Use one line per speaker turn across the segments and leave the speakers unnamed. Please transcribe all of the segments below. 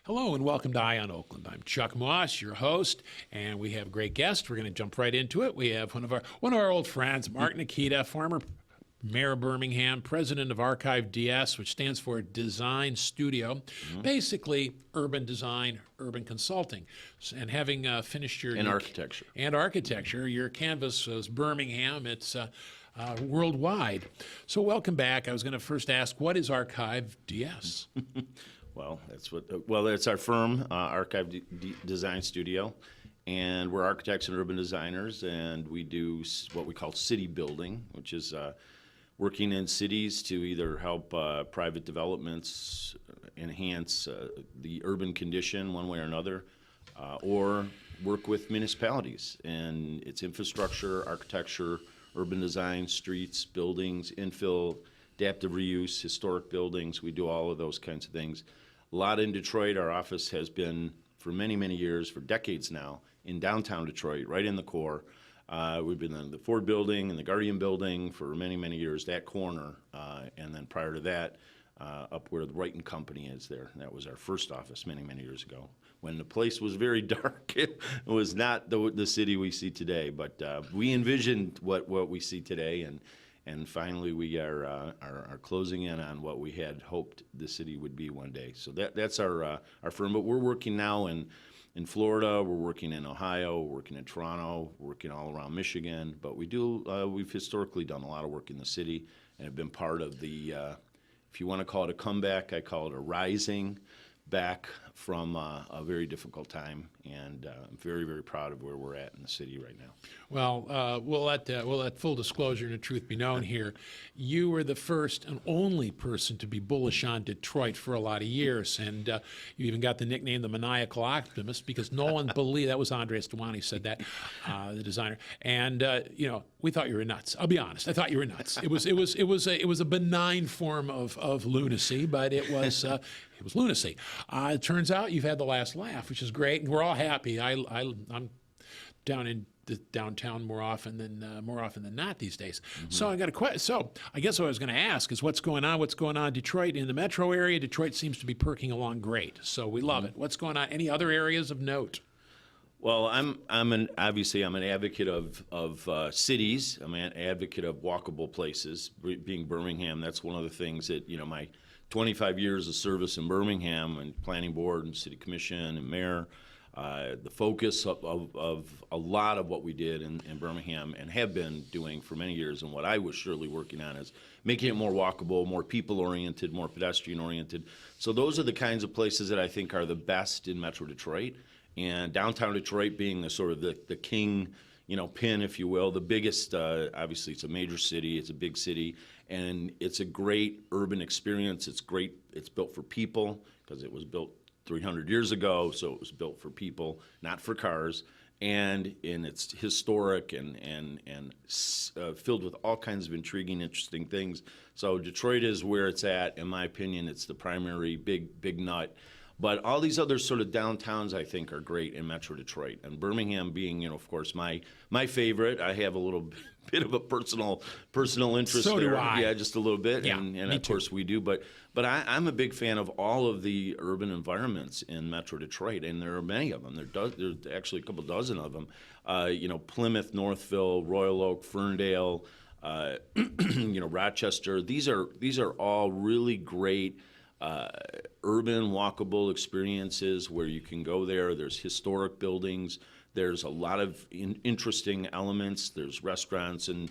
Hello and welcome to Eye on Oakland. I'm Chuck Moss, your host, and we have a great guest. We're going to jump right into it. We have one of our old friends, Mark Nickita, former mayor of Birmingham, president of Archive DS, which stands for Design Studio, basically urban design, urban consulting. And having finished your architecture, your canvas was Birmingham. It's worldwide. So welcome back. I was going to first ask, what is Archive DS?
Well, that's our firm, Archive Design Studio, and we're architects and urban designers, and we do what we call city building, which is working in cities to either help private developments enhance the urban condition one way or another, or work with municipalities and its infrastructure, architecture, urban design, streets, buildings, infill, adaptive reuse, historic buildings. We do all of those kinds of things. A lot in Detroit. Our office has been for many, many years, for decades now, in downtown Detroit, right in the core. We've been in the Ford Building and the Guardian Building for many, many years, that corner. And then prior to that, up where the Wright & Company is there. That was our first office many, many years ago, when the place was very dark. It was not the city we see today, but we envisioned what we see today, and finally we are closing in on what we had hoped the city would be one day. So that's our firm. But we're working now in Florida, we're working in Ohio, we're working in Toronto, we're working all around Michigan. But we've historically done a lot of work in the city and have been part of the, if you want to call it a comeback, I call it a rising back from a very difficult time, and I'm very, very proud of where we're at in the city right now.
Well, we'll let full disclosure and the truth be known here. You were the first and only person to be bullish on Detroit for a lot of years, and you even got the nickname the Maniacal Optimist because no one believed, that was Andres Duani said that, the designer, and we thought you were nuts. I'll be honest, I thought you were nuts. It was a benign form of lunacy, but it was lunacy. It turns out you've had the last laugh, which is great, and we're all happy. I'm down in the downtown more often than not these days. Mm-hmm. So I got a question. So I guess what I was going to ask is what's going on in Detroit, in the metro area. Detroit seems to be perking along great, so we love it. What's going on? Any other areas of note?
Well, I'm an advocate of cities. I'm an advocate of walkable places. Being Birmingham, that's one of the things that my 25 years of service in Birmingham and planning board and city commission and mayor, the focus of a lot of what we did in Birmingham and have been doing for many years, and what I was surely working on, is making it more walkable, more people-oriented, more pedestrian-oriented. So those are the kinds of places that I think are the best in Metro Detroit. And downtown Detroit being the sort of the king, pin, if you will, the biggest, obviously it's a major city, it's a big city, and it's a great urban experience. It's great, it's built for people because it was built 300 years ago, so it was built for people, not for cars, and it's historic and filled with all kinds of intriguing, interesting things. So Detroit is where it's at. In my opinion, it's the primary big nut. But all these other sort of downtowns, I think, are great in Metro Detroit. And Birmingham being, of course, my favorite. I have a little bit of a personal interest there.
So do I.
Yeah, just a little bit.
Yeah,
and of course we do. But I'm a big fan of all of the urban environments in Metro Detroit, and there are many of them. There's actually a couple dozen of them. Plymouth, Northville, Royal Oak, Ferndale, Rochester. These are all really great urban walkable experiences where you can go there. There's historic buildings. There's a lot of interesting elements. There's restaurants and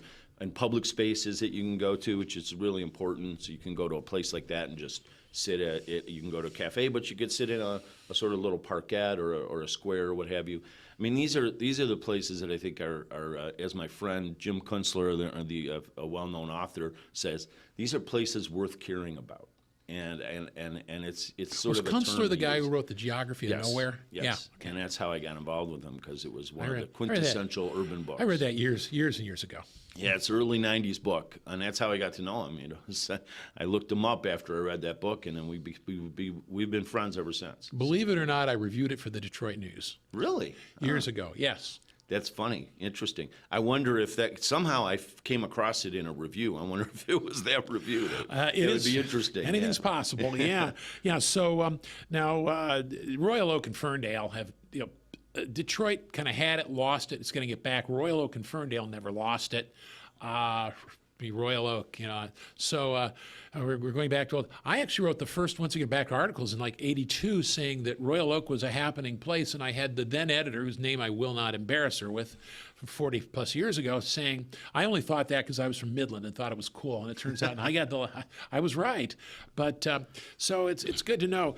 public spaces that you can go to, which is really important. So you can go to a place like that and just sit at it. You can go to a cafe, but you could sit in a sort of little parkette or a square or what have you. I mean, these are the places that I think are as my friend Jim Kunstler, a well-known author, says, these are places worth caring about. And it's sort of a term.
Was Kunstler the guy who wrote the Geography of Nowhere?
Yes.
Yeah. Okay.
And that's how I got involved with him, because it was one of the quintessential urban books.
I read that years and years ago.
Yeah, it's an early '90s book, and that's how I got to know him. I looked him up after I read that book, and then we've been friends ever since.
Believe it or not, I reviewed it for the Detroit News.
Really?
Years ago. Yes.
That's funny. Interesting. I wonder if that somehow came across it in a review. I wonder if it was that review. That would be interesting.
Anything's
yeah.
possible. Yeah, yeah. So now Royal Oak and Ferndale have Detroit kind of had it, lost it. It's going to get back. Royal Oak and Ferndale never lost it. Be Royal Oak, So we're going back to. I actually wrote the first once again back articles in like '82 saying that Royal Oak was a happening place, and I had the then editor, whose name I will not embarrass her with, 40 plus years ago, saying I only thought that because I was from Midland and thought it was cool, and it turns out I was right. But so it's good to know.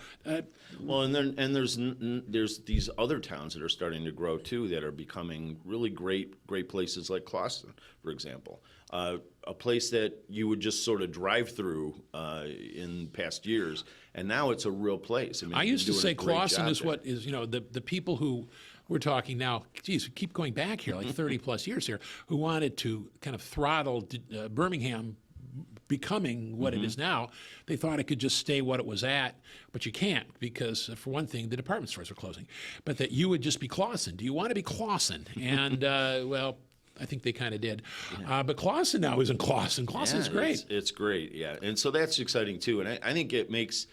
Well, and there's these other towns that are starting to grow too that are becoming really great places like Clawson, for example. A place that you would just sort of drive through in past years, and now it's a real place. I mean,
I used to say Clawson is
there.
what is, the people who we're talking now, geez, we keep going back here, like 30 plus years here, who wanted to kind of throttle Birmingham becoming what it is now. They thought it could just stay what it was at, but you can't because, for one thing, the department stores are closing. But that you would just be Clawson. Do you want to be Clawson? And, well, I think they kind of did. Yeah. But Clawson now isn't Clawson. Clawson's great.
It's great, yeah. And so that's exciting, too. And I think it makes,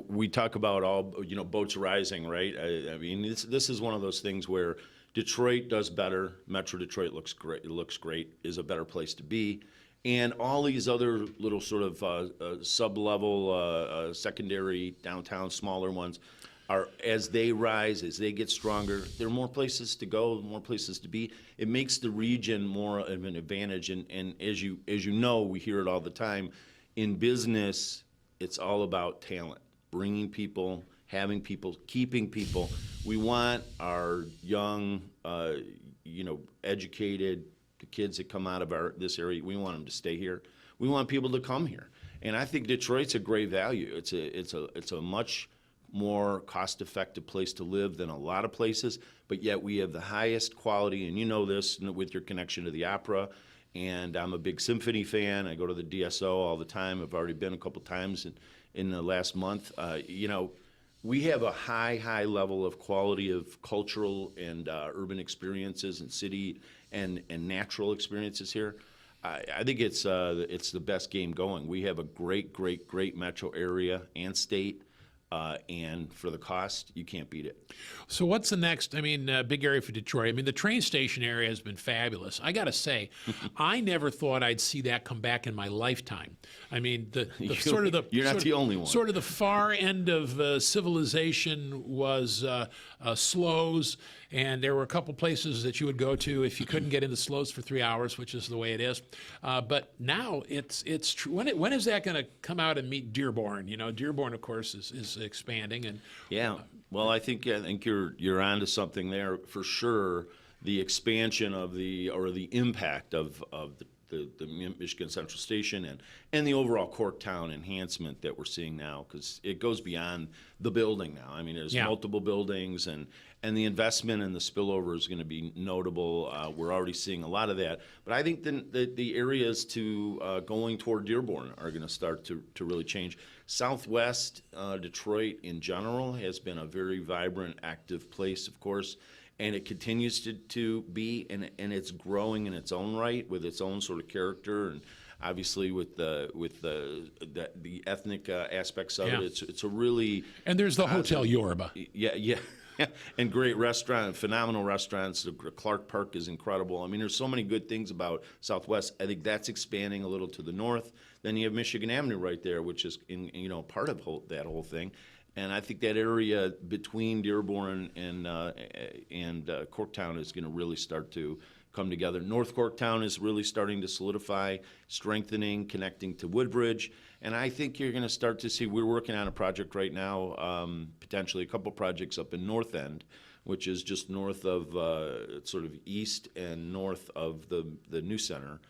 we talk about all, boats rising, right? I mean, this is one of those things where Detroit does better. Metro Detroit looks great. It looks great, is a better place to be. And all these other little sort of sub-level, secondary, downtown, smaller ones are, as they rise, as they get stronger, there are more places to go, more places to be. It makes the region more of an advantage. And as you know, we hear it all the time. In business, it's all about talent, bringing people, having people, keeping people. We want our young, educated kids that come out of this area. We want them to stay here. We want people to come here. And I think Detroit's a great value. It's a much more cost-effective place to live than a lot of places, but yet we have the highest quality, and you know this with your connection to the opera, and I'm a big symphony fan. I go to the DSO all the time. I've already been a couple times in the last month. We have a high level of quality of cultural and urban experiences and city and natural experiences here. I think it's the best game going. We have a great metro area and state. And for the cost, you can't beat it.
So what's the next? I mean, big area for Detroit. I mean, the train station area has been fabulous. I got to say, I never thought I'd see that come back in my lifetime. I mean,
you're not the only one.
Sort of the far end of civilization was Slows, and there were a couple places that you would go to if you couldn't get into Slows for 3 hours, which is the way it is. But now it's true. When is that going to come out and meet Dearborn? Dearborn, of course, is expanding, and
yeah. Well, I think you're onto something there for sure. The expansion of the impact of the Michigan Central Station and the overall Corktown enhancement that we're seeing now, because it goes beyond the building now. I mean, there's multiple buildings, and the investment and the spillover is going to be notable. We're already seeing a lot of that. But I think the areas to going toward Dearborn are going to start to really change. Southwest Detroit in general has been a very vibrant, active place, of course. And it continues to be, and it's growing in its own right with its own sort of character, and obviously with the ethnic aspects of it. It's a really
and there's the Hotel Yoruba.
Yeah. And great restaurant, phenomenal restaurants. The Clark Park is incredible. I mean, there's so many good things about Southwest. I think that's expanding a little to the north. Then you have Michigan Avenue right there, which is part of that whole thing. And I think that area between Dearborn and Corktown is going to really start to come together. North Corktown is really starting to solidify, strengthening, connecting to Woodbridge. And I think you're going to start to see, we're working on a project right now, potentially a couple projects up in North End, which is just north of, sort of east and north of the new center.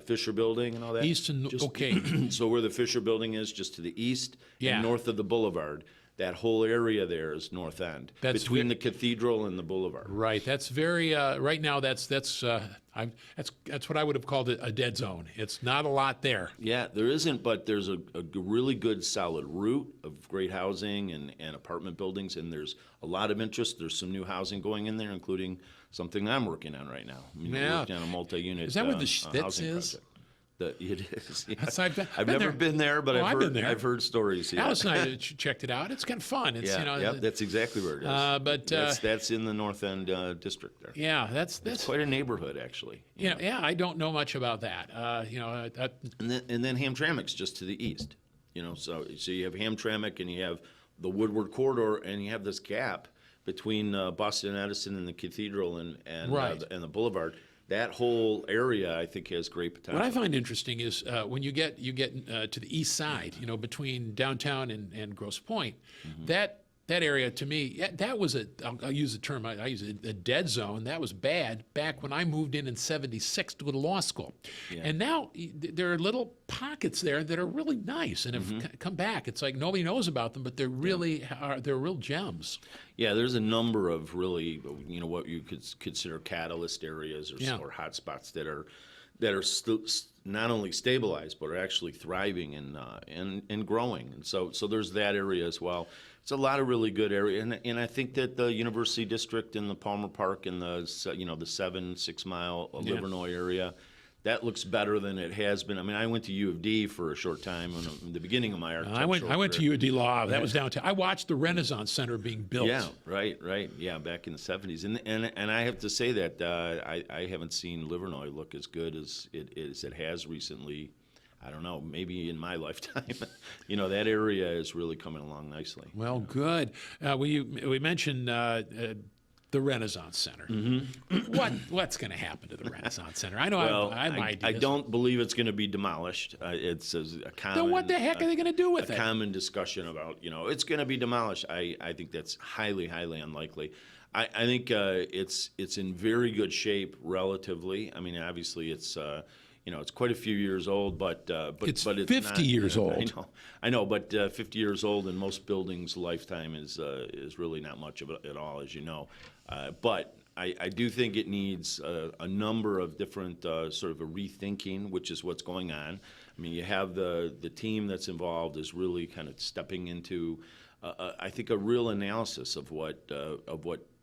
Fisher Building and all that.
East and, okay.
So where the Fisher Building is, just to the east and north of the boulevard. That whole area there is North End, between the cathedral and the boulevard.
Right. That's very right now. That's what I would have called a dead zone. It's not a lot there.
Yeah, there isn't, but there's a really good solid route of great housing and apartment buildings, and there's a lot of interest. There's some new housing going in there, including something I'm working on right now. I mean,
Yeah.
I'm working on a multi-unit
Is that where the Stitz
housing
is?
project. It is. Yeah.
That's- I've
I've
been
never
there.
been there, but
Oh, I've
I've
been there.
heard stories. Yeah.
Alice and I checked it out. It's kind of fun. It's,
Yeah,
you know,
yep, that's exactly where it is.
but,
that's in the North End district there.
yeah, that's
It's quite a neighborhood, actually.
you know, yeah. I don't know much about that. You know,
And then Hamtramck's just to the east. You know, so you have Hamtramck and you have the Woodward corridor, and you have this gap between Boston Edison and the Cathedral and
Right.
and the Boulevard. That whole area, I think, has great potential.
what I find interesting is when you get to the east side, you know, between downtown and Grosse Pointe, that area to me, yeah, that was I'll use the term, I use it, a dead zone. That was bad back when I moved in '76 to go to law school.
Yeah.
And now there are little pockets there that are really nice and have come back. It's like nobody knows about them, but they're really they're real gems.
Yeah, there's a number of really, you know, what you could consider catalyst areas or hotspots that are still not only stabilized but are actually thriving and growing. And so there's that area as well. It's a lot of really good area, and I think that the University District and the Palmer Park and the 7-6 mile Livernois area, that looks better than it has been. I mean, I went to U of D for a short time in the beginning of my architectural
I went to
career.
U of D Law. That was downtown. I watched the Renaissance Center being built.
Yeah, right. Yeah, back in the 70s. And I have to say that I haven't seen Livernois look as good as it has recently. I don't know, maybe in my lifetime. You know, that area is really coming along nicely.
Well, good. We mentioned the Renaissance Center. What's going to happen to the Renaissance Center? I know
Well,
I have my
I
ideas.
don't believe it's going to be demolished. It's a common.
Then what the heck are they going to do with
a
it?
common discussion about, you know, it's going to be demolished. I think that's highly unlikely. I think it's in very good shape relatively. I mean, obviously it's you know, it's quite a few years old, but
It's
but
50
not,
years old.
I know, but 50 years old in most buildings' lifetime is really not much of it at all, as you know. But I do think it needs a number of different sort of a rethinking, which is what's going on. I mean, you have the team that's involved is really kind of stepping into, I think, a real analysis of what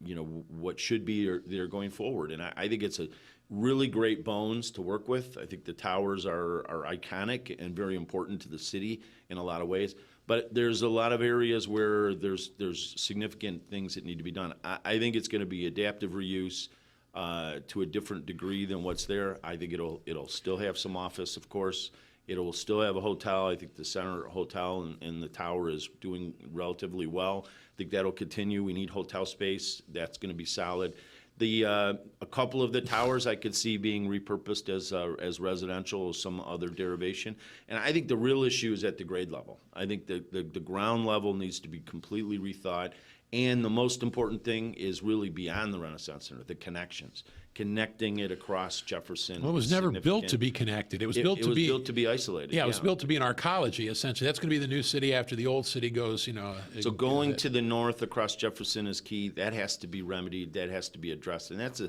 you know what should be there going forward, and I think it's a really great bones to work with. I think the towers are iconic and very important to the city in a lot of ways. But there's a lot of areas where there's significant things that need to be done. I think it's going to be adaptive reuse to a different degree than what's there. I think it'll still have some office, of course. It'll still have a hotel. I think the Center Hotel and the tower is doing relatively well. I think that'll continue. We need hotel space. That's going to be solid. A couple of the towers I could see being repurposed as residential or some other derivation. And I think the real issue is at the grade level. I think the ground level needs to be completely rethought. And the most important thing is really beyond the Renaissance Center, the connections, connecting it across Jefferson.
Well, it was never built to be connected. It was built to be
built to be isolated.
Yeah, it was built to be an arcology, essentially. That's going to be the new city after the old city goes, you know.
So going to the north across Jefferson is key. That has to be remedied. That has to be addressed. And it's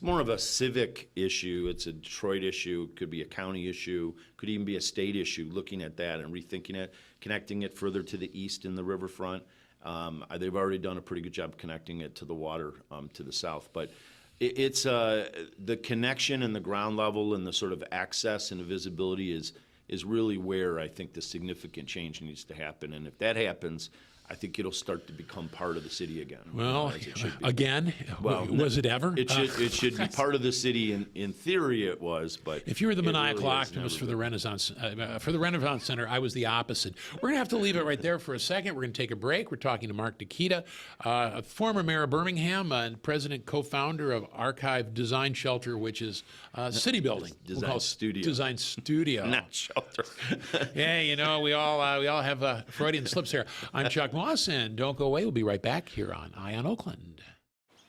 more of a civic issue. It's a Detroit issue. It could be a county issue. Could even be a state issue, looking at that and rethinking it, connecting it further to the east in the riverfront. They've already done a pretty good job connecting it to the water to the south. But it's the connection and the ground level and the sort of access and the visibility is really where I think the significant change needs to happen. And if that happens, I think it'll start to become part of the city again.
Well,
as it should be.
again, was it ever?
It should be part of the city. In theory, it was. But
if you were the
it
maniacal
really has
optimist
never
for the
been.
Renaissance Center, I was the opposite. We're going to have to leave it right there for a second. We're going to take a break. We're talking to Mark Nickita, a former mayor of Birmingham and president, co-founder of Archive Design Shelter, which is a city building.
Design studio.
Design studio.
Not shelter.
Yeah, you know, we all have Freudian slips here. I'm Chuck Moss, and don't go away. We'll be right back here on Eye on Oakland.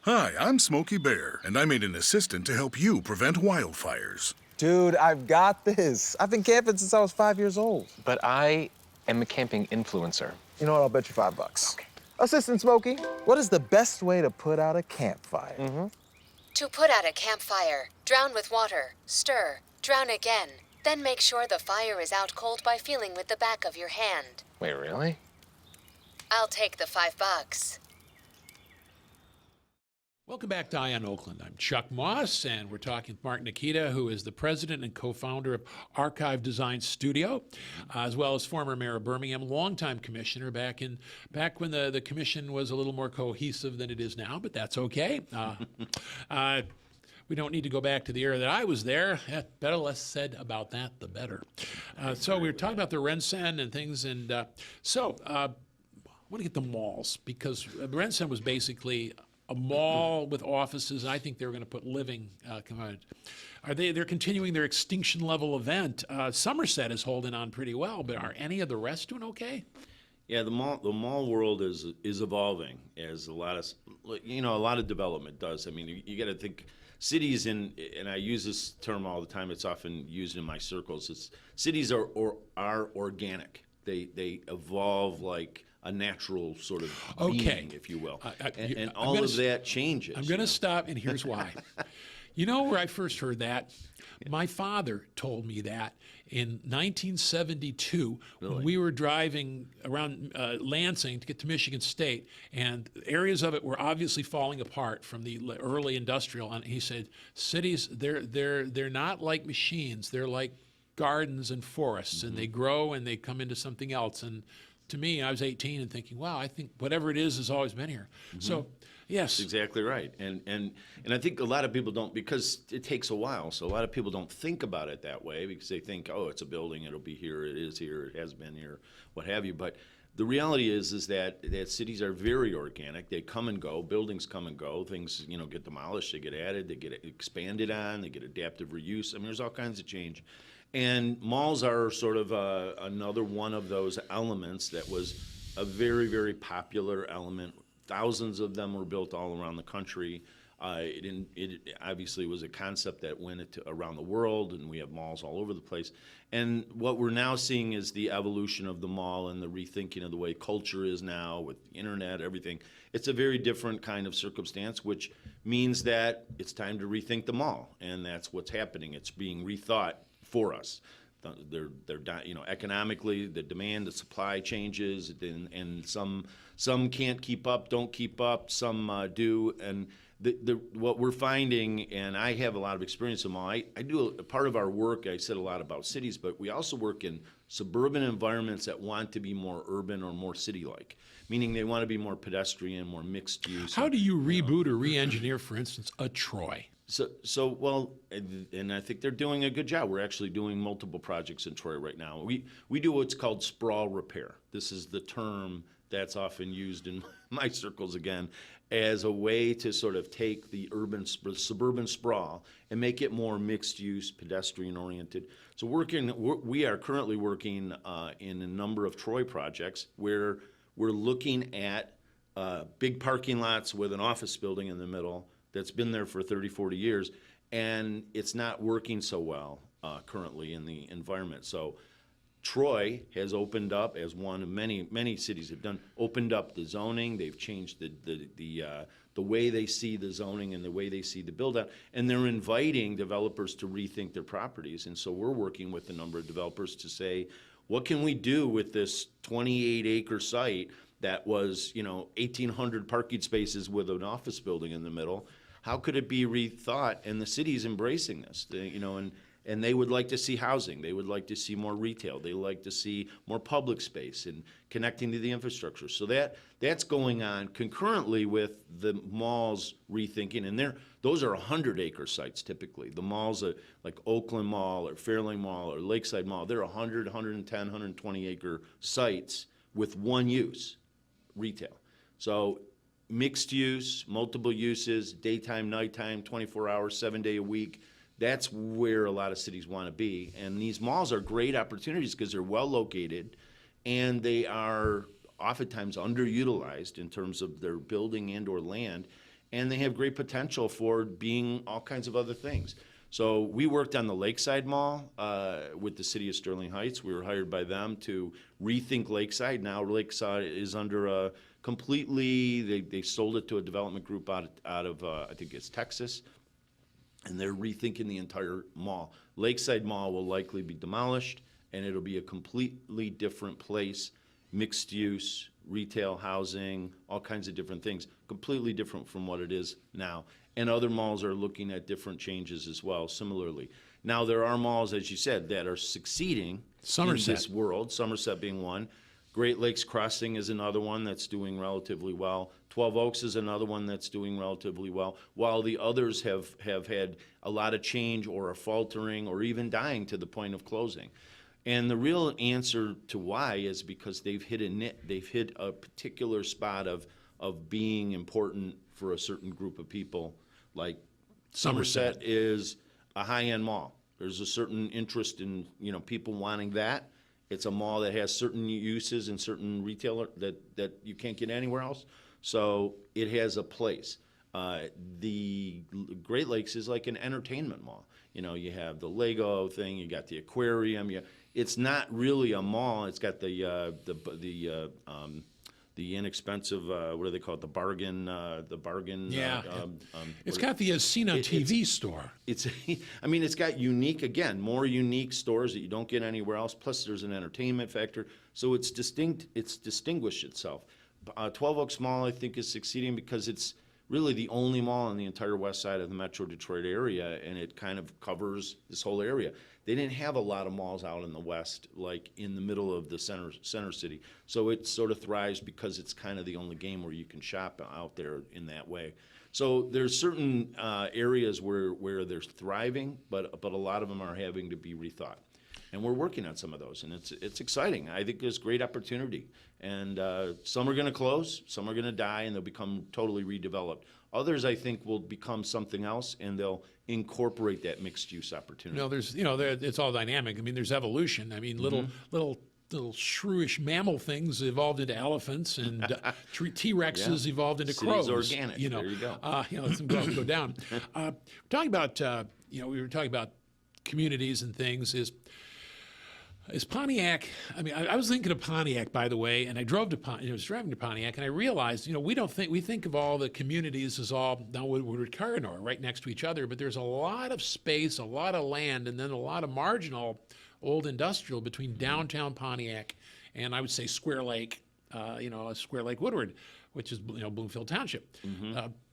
Hi, I'm Smokey Bear, and I made an assistant to help you prevent wildfires.
Dude, I've got this. I've been camping since I was 5 years old.
But I am a camping influencer.
You know what? I'll bet you $5. Okay. Assistant Smokey, what is the best way to put out a campfire?
To put out a campfire, drown with water, stir, drown again. Then make sure the fire is out cold by feeling with the back of your hand.
Wait, really?
I'll take the $5.
Welcome back to Eye on Oakland. I'm Chuck Moss, and we're talking with Mark Nickita, who is the president and co-founder of Archive Design Studio, as well as former mayor of Birmingham, longtime commissioner back when the commission was a little more cohesive than it is now, but that's okay. We don't need to go back to the era that I was there. Better less said about that, the better. So we were talking about the Rensen and things, and I want to get the malls, because Rensen was basically a mall with offices, and I think they were going to put living component. They're continuing their extinction level event. Somerset is holding on pretty well, but are any of the rest doing okay?
Yeah, the mall world is evolving, as a lot of development does. I mean, you got to think cities, and I use this term all the time. It's often used in my circles. Cities are organic. They evolve like a natural sort of being, if you will, and all of that changes.
I'm going to stop, and here's why. You know where I first heard that? My father told me that in 1972 when we were driving around Lansing to get to Michigan State, and areas of it were obviously falling apart from the early industrial. And he said, cities, they're not like machines. They're like gardens and forests, and they grow and they come into something else. And to me, I was 18 and thinking, wow, I think whatever it is has always been here. So, yes.
That's exactly right. And I think a lot of people don't, because it takes a while, so a lot of people don't think about it that way, because they think, oh, it's a building, it'll be here, it is here, it has been here, what have you. But the reality is that cities are very organic. They come and go, buildings come and go, things get demolished, they get added, they get expanded on, they get adaptive reuse. I mean, there's all kinds of change. And malls are sort of another one of those elements that was a very, very popular element. Thousands of them were built all around the country. It obviously was a concept that went around the world, and we have malls all over the place. And what we're now seeing is the evolution of the mall and the rethinking of the way culture is now with the internet, everything. It's a very different kind of circumstance, which means that it's time to rethink the mall, and that's what's happening. It's being rethought for us. They're economically, the demand, the supply changes, and some can't keep up, don't keep up, some do. And what we're finding, and I have a lot of experience in mall. I do a part of our work. I said a lot about cities, but we also work in suburban environments that want to be more urban or more city-like, meaning they want to be more pedestrian, more mixed use.
How do you reboot or re-engineer, for instance, a Troy?
Well, and I think they're doing a good job. We're actually doing multiple projects in Troy right now. We do what's called sprawl repair. This is the term that's often used in my circles again as a way to sort of take the suburban sprawl and make it more mixed use, pedestrian oriented. So we are currently working in a number of Troy projects where we're looking at big parking lots with an office building in the middle that's been there for 30, 40 years, and it's not working so well currently in the environment. So Troy has opened up, as one of many cities have done, opened up the zoning. They've changed the way they see the zoning and the way they see the build-out, and they're inviting developers to rethink their properties. And so we're working with a number of developers to say, what can we do with this 28-acre site that was, 1,800 parking spaces with an office building in the middle? How could it be rethought? And the city's embracing this, and they would like to see housing. They would like to see more retail. They would like to see more public space and connecting to the infrastructure. So that's going on concurrently with the malls rethinking. And those are 100-acre sites typically. The malls like Oakland Mall or Fairlane Mall or Lakeside Mall, they're 100, 110, 120-acre sites with one use, retail. So mixed use, multiple uses, daytime, nighttime, 24 hours, 7 day a week. That's where a lot of cities want to be. And these malls are great opportunities because they're well located and they are oftentimes underutilized in terms of their building and or land. And they have great potential for being all kinds of other things. So we worked on the Lakeside Mall with the city of Sterling Heights. We were hired by them to rethink Lakeside. Now Lakeside is under a completely, they sold it to a development group out of I think it's Texas, and they're rethinking the entire mall. Lakeside Mall will likely be demolished, and it'll be a completely different place, mixed use, retail, housing, all kinds of different things, completely different from what it is now. And other malls are looking at different changes as well, similarly. Now, there are malls, as you said, that are succeeding
Somerset.
in this world, Somerset being one. Great Lakes Crossing is another one that's doing relatively well. 12 Oaks is another one that's doing relatively well, while the others have had a lot of change or are faltering or even dying to the point of closing. And the real answer to why is because they've hit a particular spot of being important for a certain group of people. Like Somerset is a high-end mall. There's a certain interest in, people wanting that. It's a mall that has certain uses and certain retailer that you can't get anywhere else. So it has a place. The Great Lakes is like an entertainment mall. You have the Lego thing, you got the aquarium. It's not really a mall. It's got the inexpensive, what do they call it? The bargain.
Yeah. It's got the seen on TV store.
It's got more unique stores that you don't get anywhere else. Plus, there's an entertainment factor, so it's distinct. It's distinguished itself. 12 Oaks Mall, I think, is succeeding because it's really the only mall on the entire west side of the Metro Detroit area, and it kind of covers this whole area. They didn't have a lot of malls out in the west, like in the middle of the center city. So it sort of thrives because it's kind of the only game where you can shop out there in that way. So there's certain areas where they're thriving, but a lot of them are having to be rethought. And we're working on some of those, and it's exciting. I think there's great opportunity. And some are going to close, some are going to die, and they'll become totally redeveloped. Others, I think, will become something else, and they'll incorporate that mixed-use opportunity.
It's all dynamic. I mean, there's evolution. I mean, little shrewish mammal things evolved into elephants, and T-Rexes evolved into
City's
crows.
organic. There you go.
Let them go down. Talking about, we were talking about communities and things. Is Pontiac? I mean, I was thinking of Pontiac, by the way, and I drove to I was driving to Pontiac, and I realized, we think of all the communities as all down Woodward Corridor, right next to each other, but there's a lot of space, a lot of land, and then a lot of marginal old industrial between downtown Pontiac and I would say Square Lake, Square Lake Woodward, which is Bloomfield Township.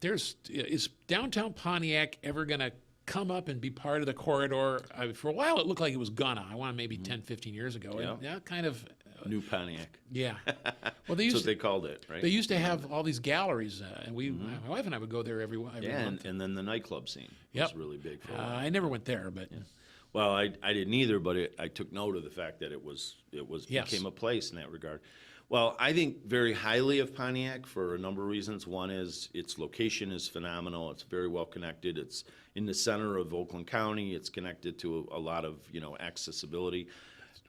Is downtown Pontiac ever going to come up and be part of the corridor? For a while, it looked like it was gonna. I want maybe 10, 15 years ago.
Yeah.
And that kind of
New Pontiac.
yeah. Well,
That's what they called it, right?
They used to have all these galleries, and my wife and I would go there every month.
And then the nightclub scene
Yep.
was really big for a while.
I never went there, but
Well, I didn't either, but I took note of the fact that it
Yes.
became a place in that regard. Well, I think very highly of Pontiac for a number of reasons. One is its location is phenomenal. It's very well connected. It's in the center of Oakland County. It's connected to a lot of accessibility,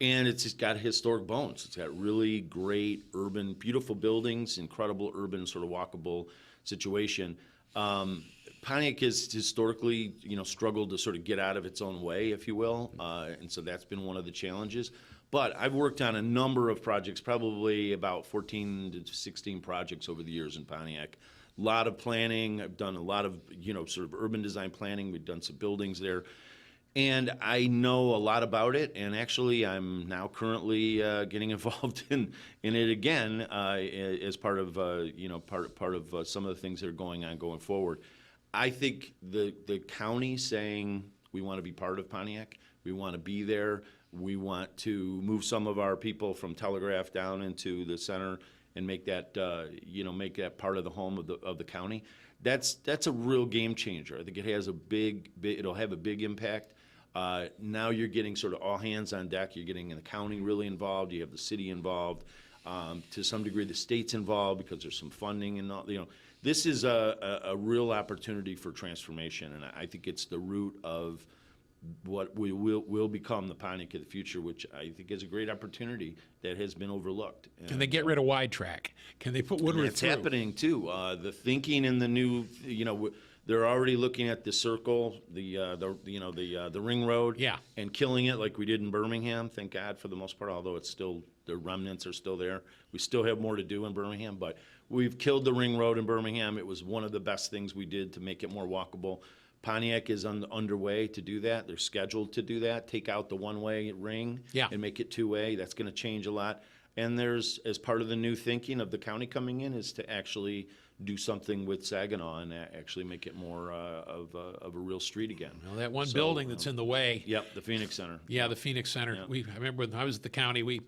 and it's just got historic bones. It's got really great urban, beautiful buildings, incredible urban sort of walkable situation. Pontiac has historically, struggled to sort of get out of its own way, if you will, and so that's been one of the challenges. But I've worked on a number of projects, probably about 14 to 16 projects over the years in Pontiac. A lot of planning. I've done a lot of, sort of urban design planning. We've done some buildings there. And I know a lot about it, and actually I'm now currently getting involved in it again as part of, part of some of the things that are going forward. I think the county saying we want to be part of Pontiac, we want to be there, we want to move some of our people from Telegraph down into the center and make that part of the home of the county. That's a real game changer. I think it has it'll have a big impact. Now you're getting sort of all hands on deck. You're getting the county really involved. You have the city involved. To some degree, the state's involved because there's some funding and all. This is a real opportunity for transformation, and I think it's the root of what will become the Pontiac of the future, which I think is a great opportunity that has been overlooked.
can they get rid of wide track? Can they put Woodward
It's
through?
happening too. The thinking in the new, they're already looking at the circle, the ring road,
Yeah.
and killing it like we did in Birmingham. Thank God for the most part, although it's still the remnants are still there. We still have more to do in Birmingham, but we've killed the ring road in Birmingham. It was one of the best things we did to make it more walkable. Pontiac is underway to do that. They're scheduled to do that. Take out the one-way ring
Yeah.
and make it two-way. That's going to change a lot. And there's, as part of the new thinking of the county coming in, is to actually do something with Saginaw and actually make it more of a real street again.
Well, that one
So,
building that's in the way.
Yep, the Phoenix Center.
Yeah, the Phoenix Center.
Yeah.
I remember when I was at the county, we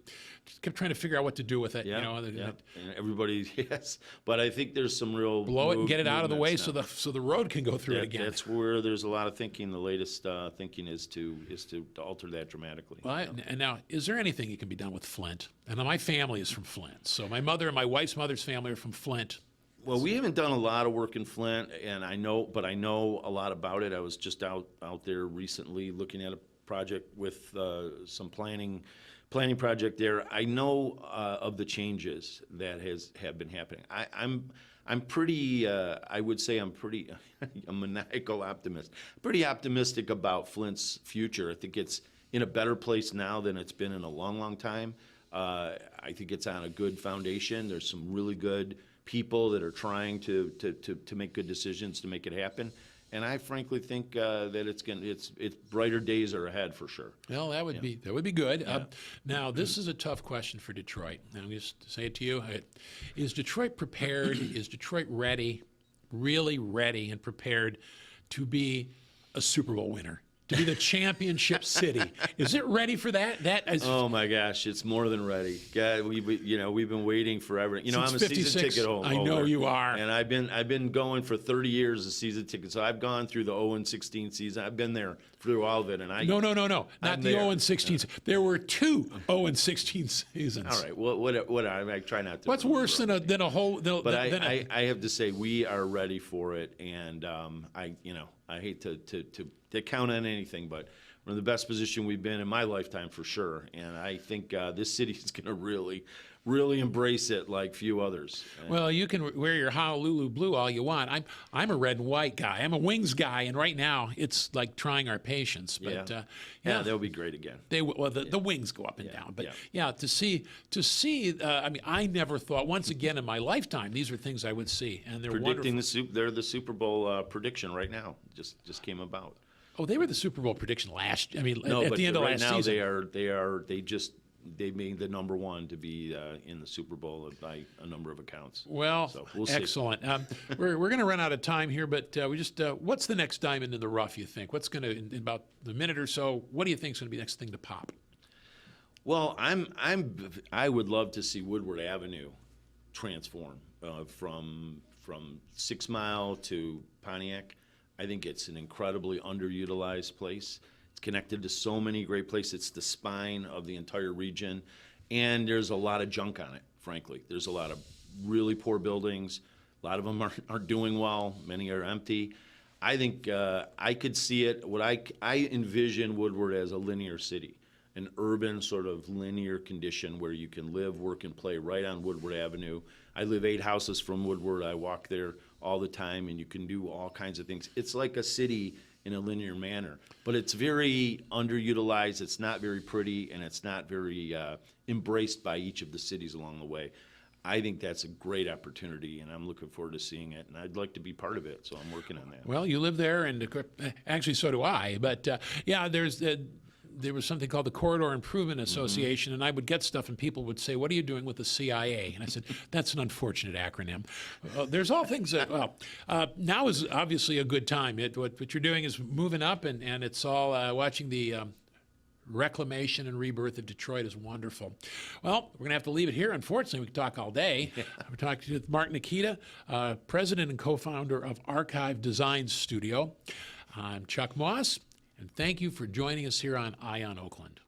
just kept trying to figure out what to do with it.
Yeah,
You know,
yeah. And everybody, yes. But I think there's some real
blow it and get it out of the way
movements
so the road can go through it
now.
again.
That's where there's a lot of thinking. The latest thinking is to alter that dramatically.
Well, and now, is there anything that can be done with Flint? And my family is from Flint, so my mother and my wife's mother's family are from Flint.
Well, we haven't done a lot of work in Flint, and I know a lot about it. I was just out there recently looking at a project with some planning project there. I know of the changes that have been happening. I'm pretty. I would say I'm pretty a maniacal optimist. Pretty optimistic about Flint's future. I think it's in a better place now than it's been in a long, long time. I think it's on a good foundation. There's some really good people that are trying to make good decisions to make it happen, and I frankly think that it's brighter days are ahead for sure.
Well, that would be good. Now, this is a tough question for Detroit. And I'm just to say it to you: is Detroit prepared? Is Detroit ready, really ready and prepared to be a Super Bowl winner? To be the championship city, is it ready for that?
Oh my gosh, it's more than ready. God, we've been waiting forever. I'm
Since
a
56,
season ticket holder.
I know you are.
And I've been going for 30 years as season ticket. So I've gone through the 0-16 season. I've been there through all of it. And
No, not
I'm
the
there.
0-16. There were 2 0-16 seasons.
All right. What I try not to.
What's worse than a whole?
But I have to say we are ready for it, and I hate to count on anything, but we're in the best position we've been in my lifetime for sure. And I think this city is going to really, really embrace it like few others.
Well, you can wear your Honolulu blue all you want. I'm a red and white guy. I'm a wings guy, and right now it's like trying our patience. But
yeah, they'll be great again.
The wings go up and down. But to see. I never thought once again in my lifetime these are things I would see, and they're
Predicting
wonderful.
they're the Super Bowl prediction right now. Just came about.
Oh, they were the Super Bowl prediction last. At
but
the end of
right
last
now
season.
they made the number one to be in the Super Bowl by a number of accounts.
Well,
So we'll see.
excellent. We're going to run out of time here, but what's the next diamond in the rough, you think? What's going to, in about a minute or so, what do you think is going to be the next thing to pop?
Well, I would love to see Woodward Avenue transform from 6 Mile to Pontiac. I think it's an incredibly underutilized place. It's connected to so many great places. It's the spine of the entire region, and there's a lot of junk on it, frankly. There's a lot of really poor buildings. A lot of them aren't doing well. Many are empty. I think I could see it. I envision Woodward as a linear city, an urban sort of linear condition where you can live, work, and play right on Woodward Avenue. I live 8 houses from Woodward. I walk there all the time, and you can do all kinds of things. It's like a city in a linear manner, but it's very underutilized. It's not very pretty, and it's not very embraced by each of the cities along the way. I think that's a great opportunity, and I'm looking forward to seeing it, and I'd like to be part of it, so I'm working on that.
Well, you live there, and actually so do I. But there was something called the Corridor Improvement Association, and I would get stuff, and people would say, "What are you doing with the CIA?" And I said, "That's an unfortunate acronym." There's all things that, now is obviously a good time. What you're doing is moving up, and it's all watching the reclamation and rebirth of Detroit is wonderful. Well, we're going to have to leave it here. Unfortunately, we could talk all day. We're talking with Mark Nickita, president and co-founder of Archive Design Studio. I'm Chuck Moss. And thank you for joining us here on Eye on Oakland.